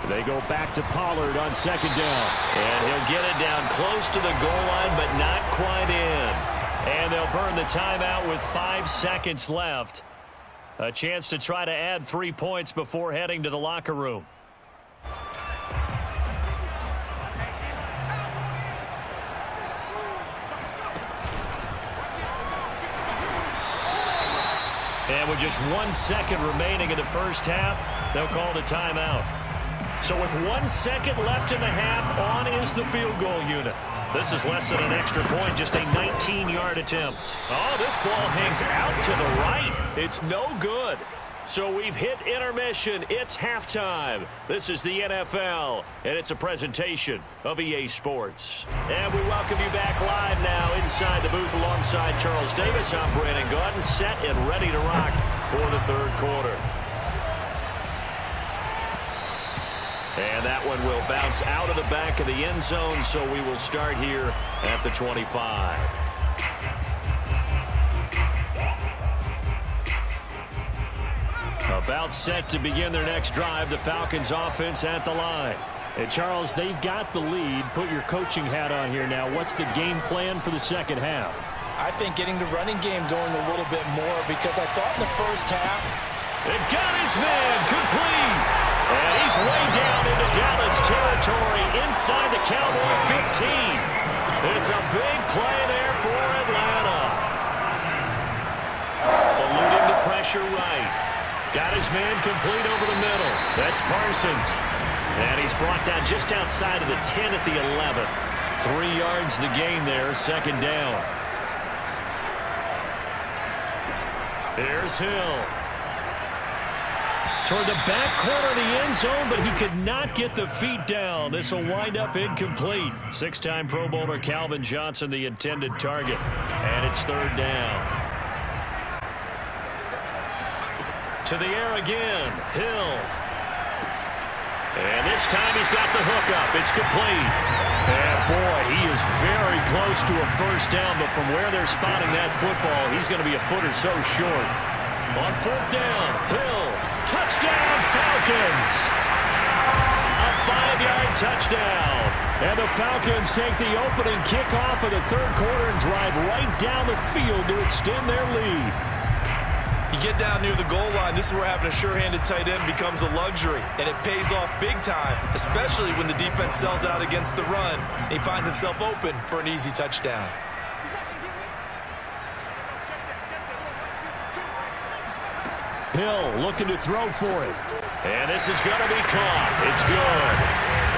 They go back to Pollard on 2nd down. And he'll get it down close to the goal line, but not quite in. And they'll burn the timeout with 5 seconds left. A chance to try to add 3 points before heading to the locker room. And with just 1 second remaining in the first half, they'll call the timeout. So with 1 second left in the half, on is the field goal unit. This is less than an extra point, just a 19-yard attempt. Oh, this ball hangs out to the right. It's no good. So we've hit intermission. It's halftime. This is the NFL, and it's a presentation of EA Sports. And we welcome you back live now inside the booth alongside Charles Davis. I'm Brandon Gaudin, set and ready to rock for the third quarter. And that one will bounce out of the back of the end zone, so we will start here at the 25. About set to begin their next drive, the Falcons offense at the line. Hey, Charles, they've got the lead. Put your coaching hat on here now. What's the game plan for the second half? I think getting the running game going a little bit more, because I thought in the first half. It got his man complete. And he's way down into Dallas territory inside the Cowboy 15. It's a big play there for Atlanta. Eluding the pressure right. Got his man complete over the middle. That's Parsons. And he's brought down just outside of the 10 at the 11. 3 yards the gain there, second down. Here's Hill. Toward the back corner of the end zone, but he could not get the feet down. This will wind up incomplete. 6-time Pro Bowler Calvin Johnson, the intended target. And it's third down. To the air again, Hill. And this time he's got the hook up. It's complete. And boy, he is very close to a first down, but from where they're spotting that football, he's going to be a foot or so short. On fourth down, Hill. Touchdown, Falcons. A 5-yard touchdown. And the Falcons take the opening kickoff of the third quarter and drive right down the field to extend their lead. You get down near the goal line, this is where having a sure-handed tight end becomes a luxury, and it pays off big time, especially when the defense sells out against the run. He finds himself open for an easy touchdown. Hill looking to throw for it. And this is going to be caught. It's good.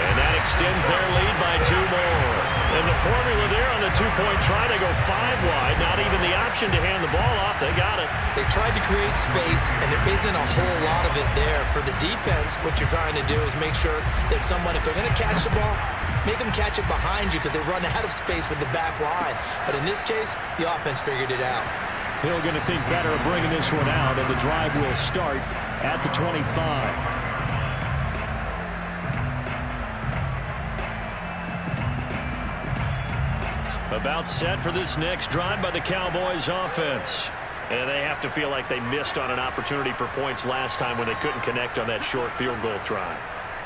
And that extends their lead by 2 more. And the formula there on the two-point try, they go 5 wide. Not even the option to hand the ball off. They got it. They tried to create space, and there isn't a whole lot of it there. For the defense, what you're trying to do is make sure that if they're going to catch the ball, make them catch it behind you, because they run out of space with the back line. But in this case, the offense figured it out. Hill going to think better of bringing this one out, and the drive will start at the 25. About set for this next drive by the Cowboys offense. And they have to feel like they missed on an opportunity for points last time when they couldn't connect on that short field goal try.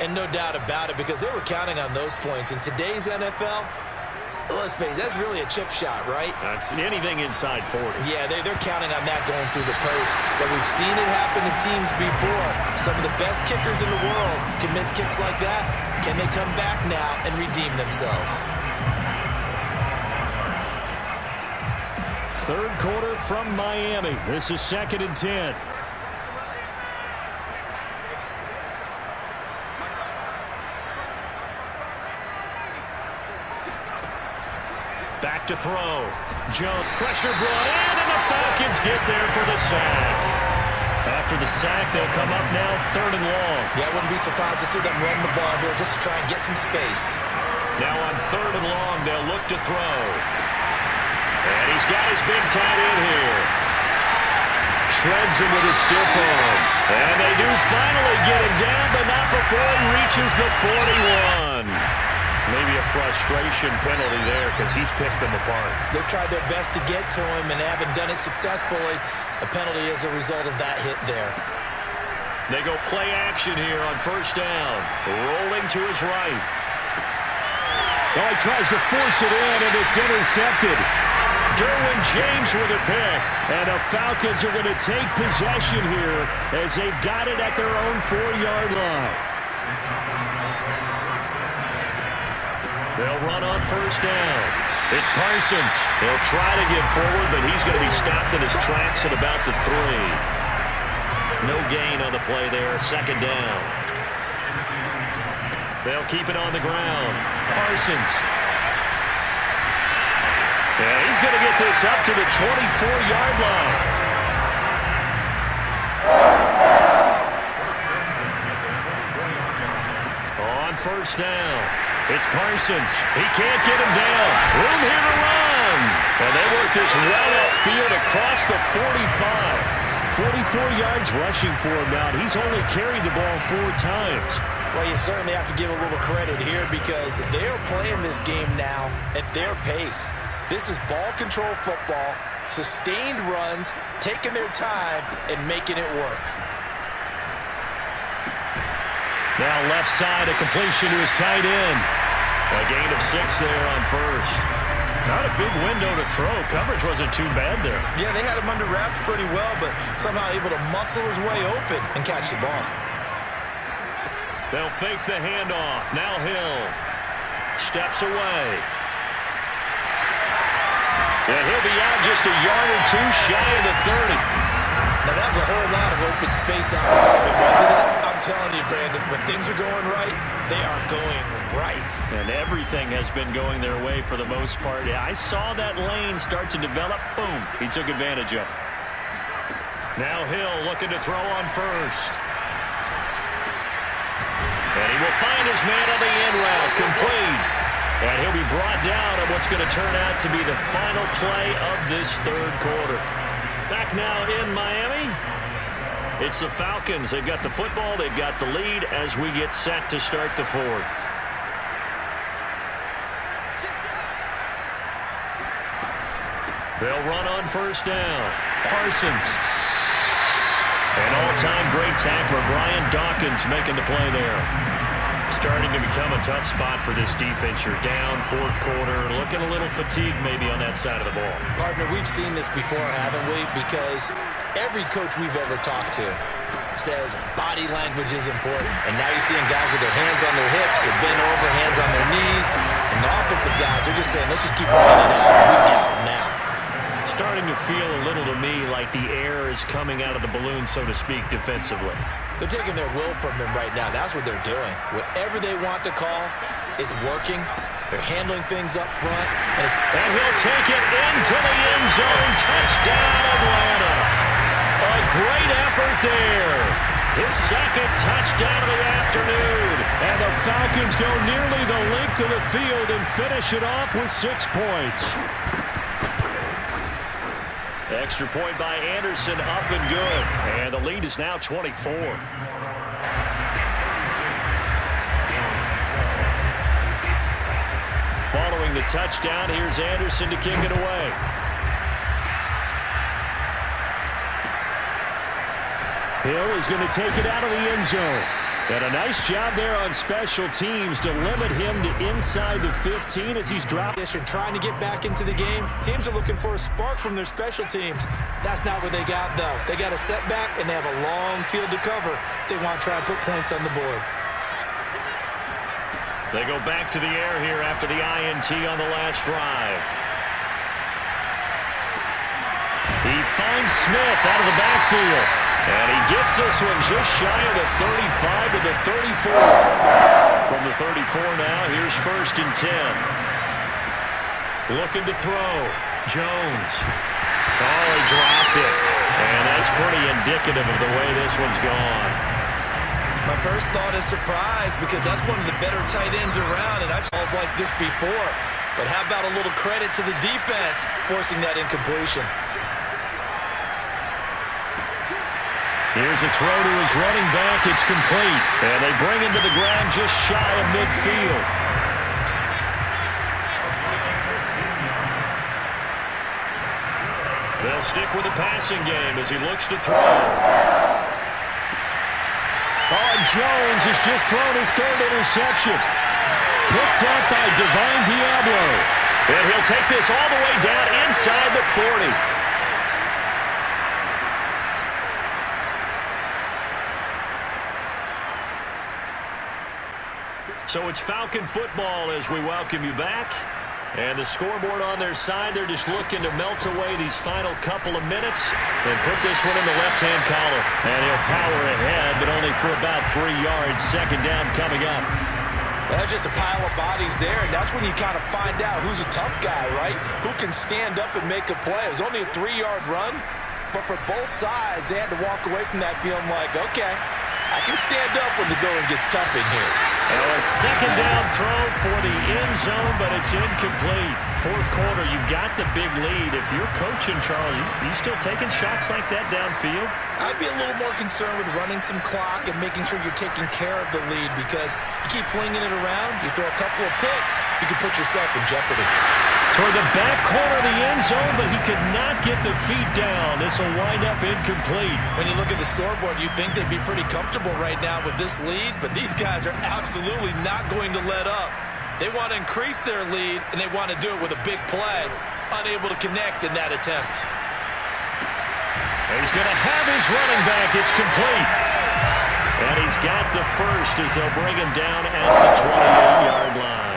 And no doubt about it, because they were counting on those points. In today's NFL, let's face it, that's really a chip shot, right? That's anything inside 40. Yeah, they're counting on that going through the post. But we've seen it happen to teams before. Some of the best kickers in the world can miss kicks like that. Can they come back now and redeem themselves? Third quarter from Miami. This is 2nd and 10. Back to throw. Jump. Pressure brought in, and the Falcons get there for the sack. After the sack, they'll come up now 3rd and long. Yeah, I wouldn't be surprised to see them run the ball here just to try and get some space. Now on 3rd and long, they'll look to throw. And he's got his big tight end here. Shreds him with his stiff arm. And they do finally get him down, but not before he reaches the 41. Maybe a frustration penalty there because he's picked them apart. They've tried their best to get to him and haven't done it successfully. A penalty as a result of that hit there. They go play action here on 1st down. Rolling to his right. Oh, he tries to force it in, and it's intercepted. Derwin James with a pick. And the Falcons are going to take possession here as they've got it at their own 4-yard line. They'll run on 1st down. It's Parsons. He'll try to get forward, but he's going to be stopped in his tracks at about the 3. No gain on the play there. 2nd down. They'll keep it on the ground. Parsons. Yeah, he's going to get this up to the 24-yard line. first down. It's Parsons. He can't get him down. Room here to run. And they work this well upfield across the 45. 44 yards rushing for him now. He's only carried the ball 4 times. Well, you certainly have to give a little credit here because they're playing this game now at their pace. This is ball control football, sustained runs, taking their time, and making it work. Now left side, a completion to his tight end. A gain of 6 there on first. Not a big window to throw. Coverage wasn't too bad there. Yeah, they had him under wraps pretty well, but somehow able to muscle his way open and catch the ball. They'll fake the handoff. Now Hill steps away. And he'll be out just a yard or 2 shy of the 30. Now, that was a whole lot of open space out in front of him, wasn't it? I'm telling you, Brandon, when things are going right, they are going right. And everything has been going their way for the most part. Yeah, I saw that lane start to develop. Boom. He took advantage of it. Now Hill looking to throw on first. And he will find his man on the end route. Complete. And he'll be brought down on what's going to turn out to be the final play of this third quarter. Back now in Miami. It's the Falcons. They've got the football. They've got the lead as we get set to start the fourth. They'll run on first down. Parsons. An all-time great tackler, Brian Dawkins, making the play there. Starting to become a tough spot for this defense. You're down fourth quarter, looking a little fatigued maybe on that side of the ball. Partner, we've seen this before, haven't we? Because every coach we've ever talked to says body language is important. And now you're seeing guys with their hands on their hips, they're bent over, hands on their knees. And the offensive guys are just saying, let's just keep running it out. We get out now. Starting to feel a little to me like the air is coming out of the balloon, so to speak, defensively. They're taking their will from them right now. That's what they're doing. Whatever they want to call, it's working. They're handling things up front. And he'll take it into the end zone. Touchdown, Atlanta. A great effort there. His second touchdown of the afternoon. And the Falcons go nearly the length of the field and finish it off with 6 points. Extra point by Anderson, up and good. And the lead is now 24. Following the touchdown, here's Anderson to kick it away. Hill is going to take it out of the end zone. And a nice job there on special teams to limit him to inside the 15 as he's dropped. Trying to get back into the game. Teams are looking for a spark from their special teams. That's not what they got, though. They got a setback, and they have a long field to cover if they want to try and put points on the board. They go back to the air here after the INT on the last drive. He finds Smith out of the backfield. And he gets this one just shy of the 35 to the 34. From the 34 now, here's 1st and 10. Looking to throw. Jones. Oh, he dropped it. And that's pretty indicative of the way this one's gone. My first thought is surprise because that's one of the better tight ends around, and I've seen balls like this before. But how about a little credit to the defense forcing that incompletion? Here's a throw to his running back. It's complete. And they bring him to the ground just shy of midfield. They'll stick with the passing game as he looks to throw. Oh, Jones has just thrown his 3rd interception. Picked up by Divine Diablo. And he'll take this all the way down inside the 40. So it's Falcon football as we welcome you back. And the scoreboard on their side, they're just looking to melt away these final couple of minutes and put this one in the left-hand column. And he'll power ahead, but only for about 3 yards. 2nd down coming up. Well, that's just a pile of bodies there, and that's when you kind of find out who's a tough guy, right? Who can stand up and make a play. It was only a 3-yard run, but for both sides, they had to walk away from that feeling like, okay, I can stand up when the going gets tough in here. And a second down throw for the end zone, but it's incomplete. Fourth quarter, you've got the big lead. If you're coaching, Charles, you still taking shots like that downfield? I'd be a little more concerned with running some clock and making sure you're taking care of the lead, because you keep flinging it around, you throw a couple of picks, you can put yourself in jeopardy. Toward the back corner of the end zone, but he could not get the feet down. This will wind up incomplete. When you look at the scoreboard, you'd think they'd be pretty comfortable right now with this lead, but these guys are absolutely not going to let up. They want to increase their lead, and they want to do it with a big play. Unable to connect in that attempt. He's going to have his running back. It's complete. And he's got the first as they'll bring him down at the 28-yard line.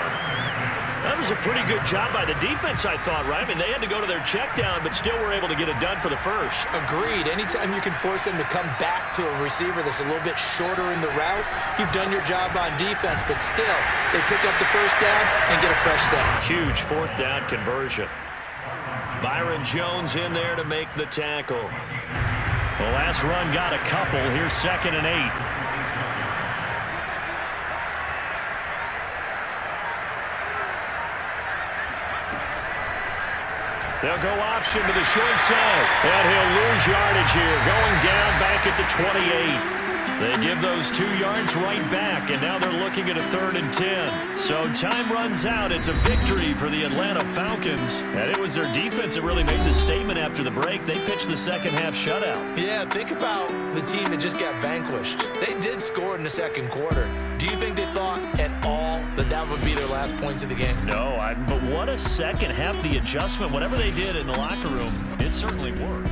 That was a pretty good job by the defense, I thought, right? I mean, they had to go to their check down, but still were able to get it done for the first. Agreed. Anytime you can force them to come back to a receiver that's a little bit shorter in the route, you've done your job on defense, but still, they pick up the first down and get a fresh set. Huge fourth down conversion. Byron Jones in there to make the tackle. The last run got a couple. Here's 2nd and 8. They'll go option to the short side. And he'll lose yardage here. Going down back at the 28. They give those 2 yards right back, and now they're looking at a 3rd and 10. So time runs out. It's a victory for the Atlanta Falcons. And it was their defense that really made the statement after the break. They pitched the second half shutout. Yeah, think about the team that just got vanquished. They did score in the second quarter. Do you think they thought at all that that would be their last points of the game? No, but what a second half. The adjustment, whatever they did in the locker room, it certainly worked.